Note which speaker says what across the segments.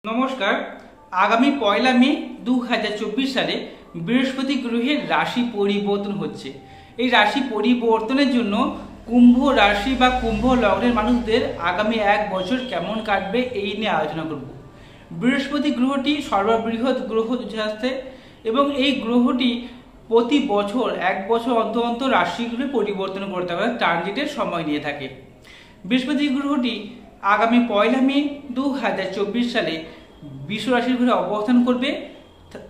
Speaker 1: নমস্কার। আগামী 1 মে 2024 সালে বৃহস্পতি গ্রহের রাশি পরিবর্তন হচ্ছে। এই রাশি পরিবর্তনের জন্য কুম্ভ রাশি বা কুম্ভ লগ্নের মানুষদের আগামী 1 বছর কেমন কাটবে এই নিয়ে আলোচনা করব। বৃহস্পতি গ্রহটি সর্ববৃহৎ গ্রহ জ্যোতিষশাস্ত্রে এবং এই গ্রহটি প্রতি বছর 1 বছর অন্তর অন্তর রাশিগুলো পরিবর্তন করতে হবে, ট্রানজিটের সময় নিয়ে থাকে। বৃহস্পতি গ্রহটি আগামী 1 মে 2024 সালে বৃষ রাশির ঘরে অবস্থান করবে।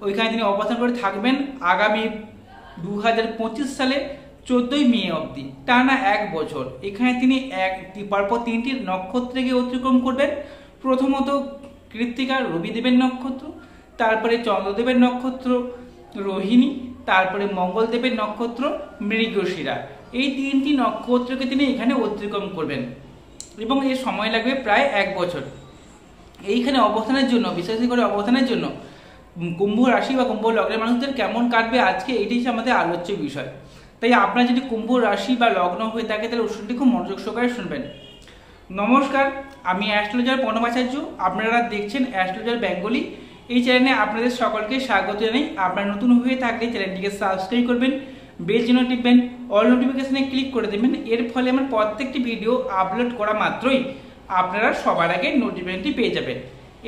Speaker 1: ওইখানে তিনি অবস্থান করে থাকবেন আগামী 2025 সালে 14 মে অবধি, টানা 1 বছর। এখানে তিনি পরপর 3টি নক্ষত্রে গিয়ে অতিক্রম করবেন। প্রথমত কৃত্তিকা রবিদেবের নক্ষত্র, তারপরে চন্দ্রদেবের নক্ষত্র রোহিণী, তারপরে মঙ্গলদেবের নক্ষত্র মৃগশিরা। এই 3টি নক্ষত্রকে তিনি এখানে অতিক্রম করবেন এবং এর সময় লাগবে প্রায় 1 বছর। এইখানে অবস্থানের জন্য, বিশেষ করে অবস্থানের জন্য কুম্ভ রাশি বা কুম্ভ লগ্নের মানুষদের কেমন কাটবে আজকে এইটাই হচ্ছে আমাদের আলোচ্য বিষয়। তাই আপনারা যদি কুম্ভ রাশি বা লগ্ন হয়ে থাকে তাহলে অনুষ্ঠানটি খুব মনোযোগ সহকারে শুনবেন। নমস্কার, আমি অ্যাস্ট্রোলজার প্রণব আচার্য। আপনারা দেখছেন অ্যাস্ট্রোলজার বেঙ্গলি। এই চ্যানেলে আপনাদের সকলকে স্বাগত জানাই। আপনারা নতুন হয়ে থাকলে চ্যানেলটিকে সাবস্ক্রাইব করবেন, বেল চিহ্ন টিপবেন, অল নোটিফিকেশনে ক্লিক করে দেবেন। এর ফলে আমার প্রত্যেকটি ভিডিও আপলোড করা মাত্রই আপনারা সবার আগে নোটিফিকেশনটি পেয়ে যাবেন।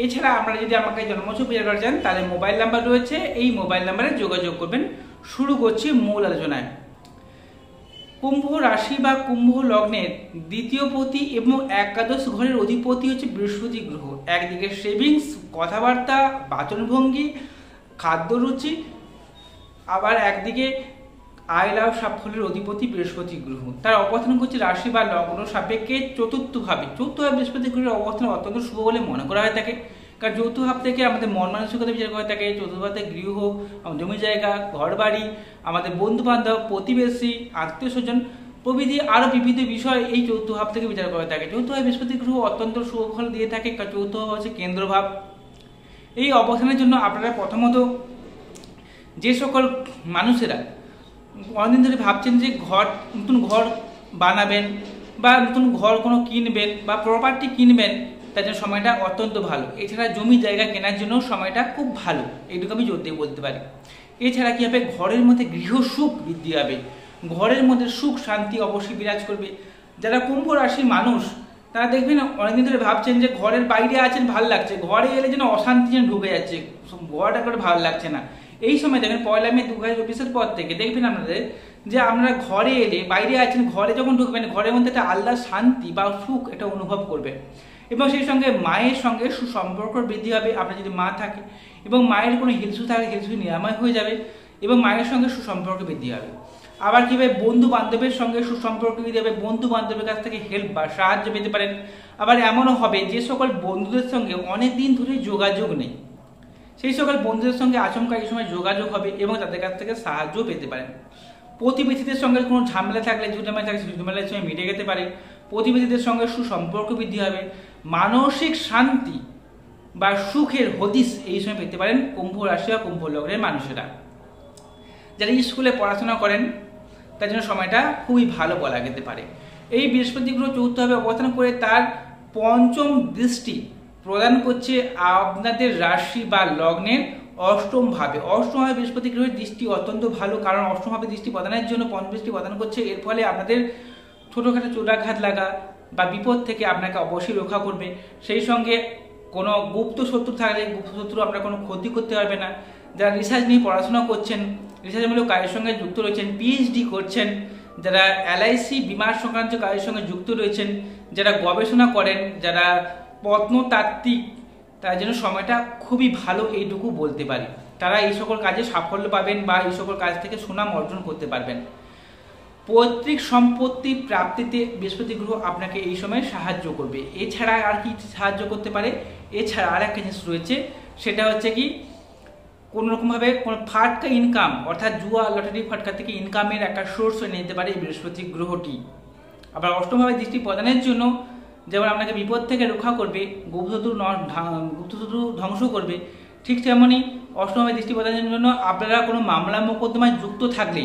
Speaker 1: এছাড়া আপনারা যদি আমাকে জন্মছক বিচার করতে চান তাহলে মোবাইল নাম্বার রয়েছে, এই মোবাইল নাম্বারে যোগাযোগ করবেন। শুরু করছি মূল আলোচনায়। কুম্ভ রাশি বা কুম্ভ লগ্নের দ্বিতীয় পতি এবং একাদশ ঘরের অধিপতি হচ্ছে বৃহস্পতি গ্রহ। একদিকে সেভিংস, কথাবার্তা, বাচনভঙ্গি, খাদ্যরুচি, আবার একদিকে আয় লাভ সাফল্যের অধিপতি বৃহস্পতি গ্রহ। তার অবস্থান করছে রাশি বা লগ্ন সাপেক্ষে চতুর্থভাবে। বৃহস্পতি গ্রহের অবস্থান অত্যন্ত শুভ বলে মনে করা হয়ে থাকে, কারণ যৌথ ভাব থেকে আমাদের মন মানসিকতা বিচার করে থাকে। চতুর্থভাবে গৃহ, জমি জায়গা, ঘর বাড়ি, আমাদের বন্ধু বান্ধব, প্রতিবেশী, আত্মীয় স্বজন প্রভৃতি আরো বিবিধ বিষয় এই চৌথ ভাব থেকে বিচার করে থাকে। চৌথভাবে বৃহস্পতি গ্রহ অত্যন্ত শুভ ফল দিয়ে থাকে, কারণ চৌথ ভাব হচ্ছে কেন্দ্রভাব। এই অবস্থানের জন্য আপনারা প্রথমত যে সকল মানুষেরা অনেকদিন ধরে ভাবছেন যে নতুন ঘর বানাবেন বা নতুন ঘর কোনো কিনবেন বা প্রপার্টি কিনবেন, তার জন্য সময়টা অত্যন্ত ভালো। এছাড়া জমি জায়গা কেনার জন্য সময়টা খুব ভালো, এইটুকু আমি জোর দিয়ে বলতে পারি। এছাড়া কী হবে, ঘরের মধ্যে গৃহ সুখ বৃদ্ধি হবে, ঘরের মধ্যে সুখ শান্তি অবশ্যই বিরাজ করবে। যারা কুম্ভ রাশির মানুষ তারা দেখবেন অনেকদিন ধরে ভাবছেন যে ঘরের বাইরে আছেন ভালো লাগছে, ঘরে এলে যেন অশান্তি যেন ঢুকে যাচ্ছে, ঘরটা করে ভালো লাগছে না। এই সময় দেখবেন 1 মে 2024 পর থেকে দেখবেন আপনাদের যে আপনারা ঘরে এলে, বাইরে আছেন, ঘরে যখন ঢুকবেন ঘরের মধ্যে একটা আলাদা শান্তি বা সুখ এটা অনুভব করবেন। এবং সেই সঙ্গে মায়ের সঙ্গে সুসম্পর্ক বৃদ্ধি হবে। আপনার যদি মা থাকে এবং মায়ের কোনো হিলসু থাকে, হিলসু নিরাময় হয়ে যাবে এবং মায়ের সঙ্গে সুসম্পর্ক বৃদ্ধি হবে। আবার কীভাবে বন্ধু বান্ধবের সঙ্গে সুসম্পর্ক বৃদ্ধি হবে, বন্ধু বান্ধবের কাছ থেকে হেল্প বা সাহায্য পেতে পারেন। আবার এমনও হবে যে সকল বন্ধুদের সঙ্গে অনেক দিন ধরে যোগাযোগ নেই, সেই সকল বন্ধুদের সঙ্গে আচমকা এই সময় যোগাযোগ হবে এবং তাদের কাছ থেকে সাহায্য পেতে পারেন। প্রতিবেশীদের সঙ্গে কোনো ঝামেলা থাকলে, ঝুটঝামেলা থাকলে ঝুটঝামেলার সময় মিটে যেতে পারে। প্রতিবেশীদের সঙ্গে সুসম্পর্ক বৃদ্ধি হবে। মানসিক শান্তি বা সুখের হদিশ এই সময় পেতে পারেন কুম্ভ রাশি বা কুম্ভ লগ্নের মানুষেরা। যারা স্কুলে পড়াশোনা করেন তার জন্য সময়টা খুবই ভালো বলা যেতে পারে। এই বৃহস্পতি গ্রহ চতুর্থভাবে অবস্থান করে তার পঞ্চম দৃষ্টি প্রদান করছে আপনাদের রাশি বা লগ্নের অষ্টম ভাবে। অষ্টমভাবে বৃহস্পতি গ্রহের দৃষ্টি অত্যন্ত ভালো, কারণ অষ্টমভাবে দৃষ্টি প্রদানের জন্য পঞ্চম দৃষ্টি প্রদান করছে। এর ফলে আপনাদের ছোটোখাটো চোটাঘাত লাগা বা বিপদ থেকে আপনাকে অবশ্যই রক্ষা করবে। সেই সঙ্গে কোনো গুপ্ত শত্রু থাকলে গুপ্ত শত্রু আপনার কোনো ক্ষতি করতে পারবে না। যারা রিসার্চ নিয়ে পড়াশোনা করছেন, রিসার্চমূলক কাজের সঙ্গে যুক্ত রয়েছেন, পিএইচডি করছেন, যারা এলআইসি বিমার সংক্রান্ত কাজের সঙ্গে যুক্ত রয়েছেন, যারা গবেষণা করেন, যারা প্রত্নতাত্ত্বিক, তার জন্য সময়টা খুবই ভালো এইটুকু বলতে পারি। তারা এই সকল কাজে সাফল্য পাবেন বা এই সকল কাজ থেকে সুনাম অর্জন করতে পারবেন। পৈতৃক সম্পত্তি প্রাপ্তিতে বৃহস্পতি গ্রহ আপনাকে এই সময় সাহায্য করবে। এছাড়া আর কি সাহায্য করতে পারে, এছাড়া আর একটা জিনিস রয়েছে, সেটা হচ্ছে কি কোনোরকমভাবে কোনো ফাটকা ইনকাম, অর্থাৎ জুয়া লটারি ফাটকা থেকে ইনকামের একটা সোর্স হয়ে নিতে পারে এই বৃহস্পতি গ্রহটি। আবার অষ্টমভাবে দৃষ্টি প্রদানের জন্য যেমন আপনাকে বিপদ থেকে রক্ষা করবে, গুপ্তশত্রু ধ্বংস করবে, ঠিক তেমনই অষ্টমভাবে দৃষ্টি প্রদানের জন্য আপনারা কোনো মামলা মোকদ্দমায় যুক্ত থাকলে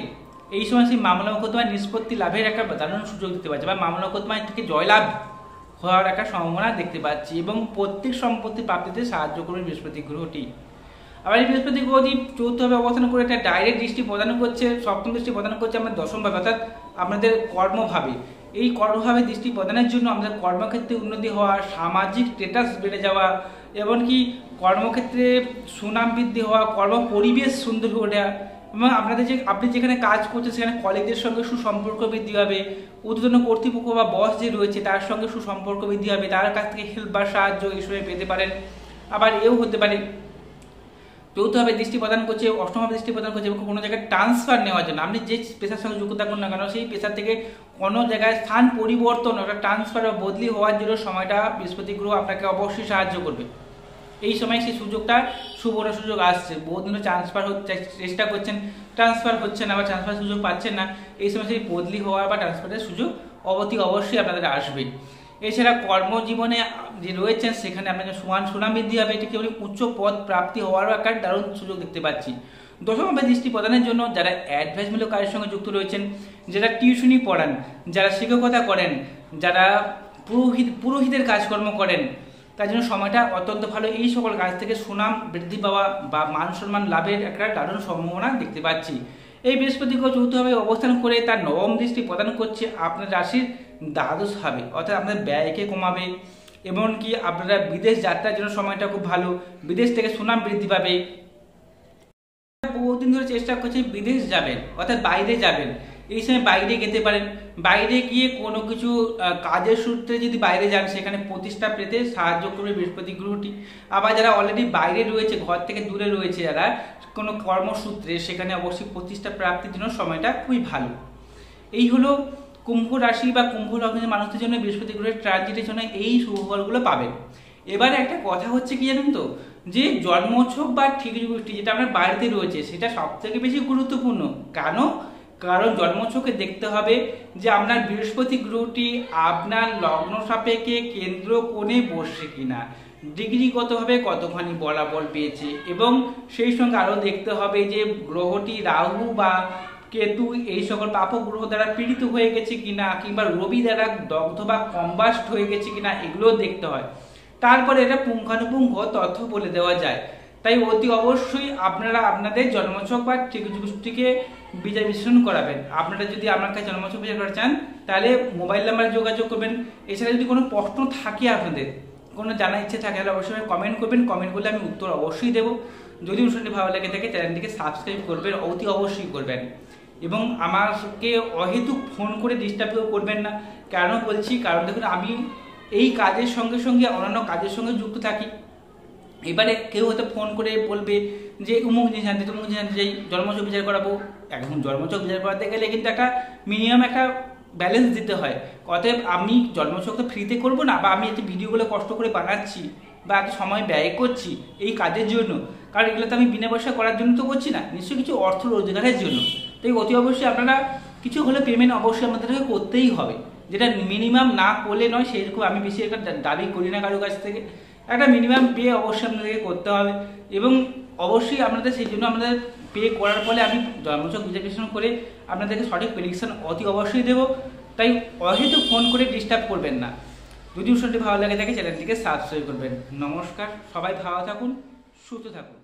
Speaker 1: এই সময় সেই মামলা মোকদ্দমায় নিষ্পত্তি লাভের একটা দারুণ সুযোগ দিতে পারছে বা মামলা মোকদ্দমায় থেকে জয়লাভ হওয়ার একটা সম্ভাবনা দেখতে পাচ্ছি এবং প্রত্যেক সম্পত্তি প্রাপ্তিতে সাহায্য করবে বৃহস্পতি গ্রহটি। আবার এই বৃহস্পতি গ্রহটি চতুর্থভাবে অবস্থান করে একটা ডাইরেক্ট দৃষ্টি প্রদান করছে, সপ্তম দৃষ্টি প্রদান করছে আমাদের দশমভাবে অর্থাৎ আপনাদের কর্মভাবে। এই কর্মভাবে দৃষ্টি প্রদানের জন্য আমাদের কর্মক্ষেত্রে উন্নতি হওয়া, সামাজিক স্ট্যাটাস বেড়ে যাওয়া, এমনকি কর্মক্ষেত্রে সুনাম বৃদ্ধি হওয়া, কর্ম পরিবেশ সুন্দর হয়ে ওঠা এবং আপনি যেখানে কাজ করছেন সেখানে কলিগদের সঙ্গে সুসম্পর্ক বৃদ্ধি হবে, ঊর্ধ্বতন কর্তৃপক্ষ বা বস যে রয়েছে তার সঙ্গে সুসম্পর্ক বৃদ্ধি হবে, তার কাছ থেকে হেল্প বা সাহায্য এই সময় পেতে পারেন। আবার এও হতে পারে চৌথভাবে দৃষ্টি প্রদান করছে, অষ্টমভাবে দৃষ্টি প্রদান করছে এবং কোনো জায়গায় ট্রান্সফার নেওয়ার জন্য আপনি যে পেশার সঙ্গে যুক্ত থাকুন না কেন সেই পেশা থেকে কোনো জায়গায় স্থান পরিবর্তন, একটা ট্রান্সফার বা বদলি হওয়ার জন্য সময়টা বৃহস্পতি গ্রহ আপনাকে অবশ্যই সাহায্য করবে। এই সময় সেই সুযোগটা সুবর্ণ সুযোগ আসছে, বহুদিনও ট্রান্সফার চেষ্টা করছেন, ট্রান্সফার হচ্ছে না বা ট্রান্সফার সুযোগ পাচ্ছেন না, এই সময় সেই বদলি হওয়া বা ট্রান্সফারের সুযোগ অবশ্যই আপনাদের আসবে। এছাড়া কর্মজীবনে যে রয়েছেন সেখানে আপনাকে সুনাম বৃদ্ধি হবে, এটি কেবল উচ্চ পদ প্রাপ্তি হওয়ারও একটা দারুণ সুযোগ দেখতে পাচ্ছি। দশমভাবে দৃষ্টি প্রদানের জন্য যারা অ্যাডভাইসমূলক কাজের সঙ্গে যুক্ত রয়েছেন, যারা টিউশনি পড়ান, যারা শিক্ষকতা করেন, যারা পুরোহিতের কাজকর্ম করেন, তার জন্য সময়টা অত্যন্ত ভালো। এই সকল কাজ থেকে সুনাম বৃদ্ধি পাওয়া বা মান সম্মান লাভের একটা দারুণ সম্ভাবনা দেখতে পাচ্ছি। এই বৃহস্পতি গ্রহ চতুর্থভাবে অবস্থান করে তার নবম দৃষ্টি প্রদান করছে আপনার রাশির দ্বাদশভাবে, অর্থাৎ আপনাদের ব্যয়কে কমাবে, এমনকি আপনারা বিদেশ যাত্রার জন্য সময়টা খুব ভালো, বিদেশ থেকে সুনাম বৃদ্ধি পাবে। বহুদিন ধরে চেষ্টা করছে বিদেশ যাবেন অর্থাৎ বাইরে যাবেন, এই সময় বাইরে যেতে পারেন। বাইরে গিয়ে কোনো কিছু কাজের সূত্রে যদি বাইরে যান সেখানে প্রতিষ্ঠা পেতে সাহায্য করবে বৃহস্পতি গ্রহটি। আবার যারা অলরেডি বাইরে রয়েছে, ঘর থেকে দূরে রয়েছে, যারা কোনো কর্মসূত্রে, সেখানে অবশ্যই প্রতিষ্ঠা প্রাপ্তির জন্য সময়টা খুবই ভালো। এই হলো কুম্ভ রাশি বা কুম্ভ লগ্নের মানুষদের জন্য বৃহস্পতি গ্রহের ট্রানজিটের জন্য এই শুভফলগুলো পাবেন। এবারে একটা কথা হচ্ছে কি জানেন তো, যে জন্মছক বা ঠিক গোষ্ঠী যেটা আপনার বাড়িতে রয়েছে সেটা সব থেকে বেশি গুরুত্বপূর্ণ। কারণ জন্মছকে দেখতে হবে যে আপনার বৃহস্পতি গ্রহটি আপনার লগ্ন সাপেক্ষে কেন্দ্র কোণে বসছে কিনা, ডিগ্রিগতভাবে কতখানি বলাবল পেয়েছে, এবং সেই সঙ্গে আরও দেখতে হবে যে গ্রহটি রাহু বা কেতু এই সকল পাপক গ্রহ দ্বারা পীড়িত হয়ে গেছে কিনা, কিংবা রবি দ্বারা দগ্ধ বা কম্বাস্ট হয়ে গেছে কিনা, এগুলো দেখতে হয়। তারপরে এটা পুঙ্খানুপুঙ্খ তথ্য বলে দেওয়া যায়। তাই অতি অবশ্যই আপনারা আপনাদের জন্মছক বা গোষ্ঠীকে বিচার বিশ্লেষণ করাবেন। আপনারা যদি আমার কাছে জন্মছক বিচার করা চান তাহলে মোবাইল নাম্বারে যোগাযোগ করবেন। এছাড়া যদি কোনো প্রশ্ন থাকে, আপনাদের কোনো জানার ইচ্ছে থাকে, তাহলে অবশ্যই কমেন্ট করবেন। কমেন্ট করলে আমি উত্তর অবশ্যই দেবো। যদি অনুষ্ঠানটি ভালো লেগে থাকে চ্যানেলটিকে সাবস্ক্রাইব করবেন, অতি অবশ্যই করবেন। এবং আমাকে অহেতুক ফোন করে ডিস্টার্ব করবেন না। কেন বলছি, কারণ দেখুন আমি এই কাজের সঙ্গে সঙ্গে অন্যান্য কাজের সঙ্গে যুক্ত থাকি। এবারে কেউ হয়তো ফোন করে বলবে যে অমুক জিনিস জানতে চাই, জন্মছক বিচার করাবো। এখন জন্মছক বিচার করাতে গেলে কিন্তু একটা মিনিমাম একটা ব্যালেন্স দিতে হয়। অতএব আমি জন্মছক তো ফ্রিতে করবো না, বা আমি এত ভিডিওগুলো কষ্ট করে বানাচ্ছি বা এত সময় ব্যয় করছি এই কাজের জন্য, কারণ এগুলো তো আমি বিনা পয়সা করার জন্য তো করছি না, নিশ্চয়ই কিছু অর্থ রোজগারের জন্য। তাই অতি অবশ্যই আপনারা কিছু হলে পেমেন্ট অবশ্যই আমাদেরকে করতেই হবে, যেটা মিনিমাম না করলে নয়। সেরকম আমি বেশি একটা দাবি করি না কারো কাছ থেকে, একটা মিনিমাম পে অবশ্যই আপনাদেরকে করতে হবে। এবং অবশ্যই আপনাদের সেই জন্য আমাদের পে করার ফলে আমি জন্মছক বিশ্লেষণ করে আপনাদেরকে সঠিক প্রেডিকশন অতি অবশ্যই দেবো। তাই অহেতু ফোন করে ডিস্টার্ব করবেন না। যদি অনুষ্ঠানটি ভালো লাগে থাকে চ্যানেলটিকে সাবস্ক্রাইব করবেন। নমস্কার, সবাই ভালো থাকুন, সুস্থ থাকুন।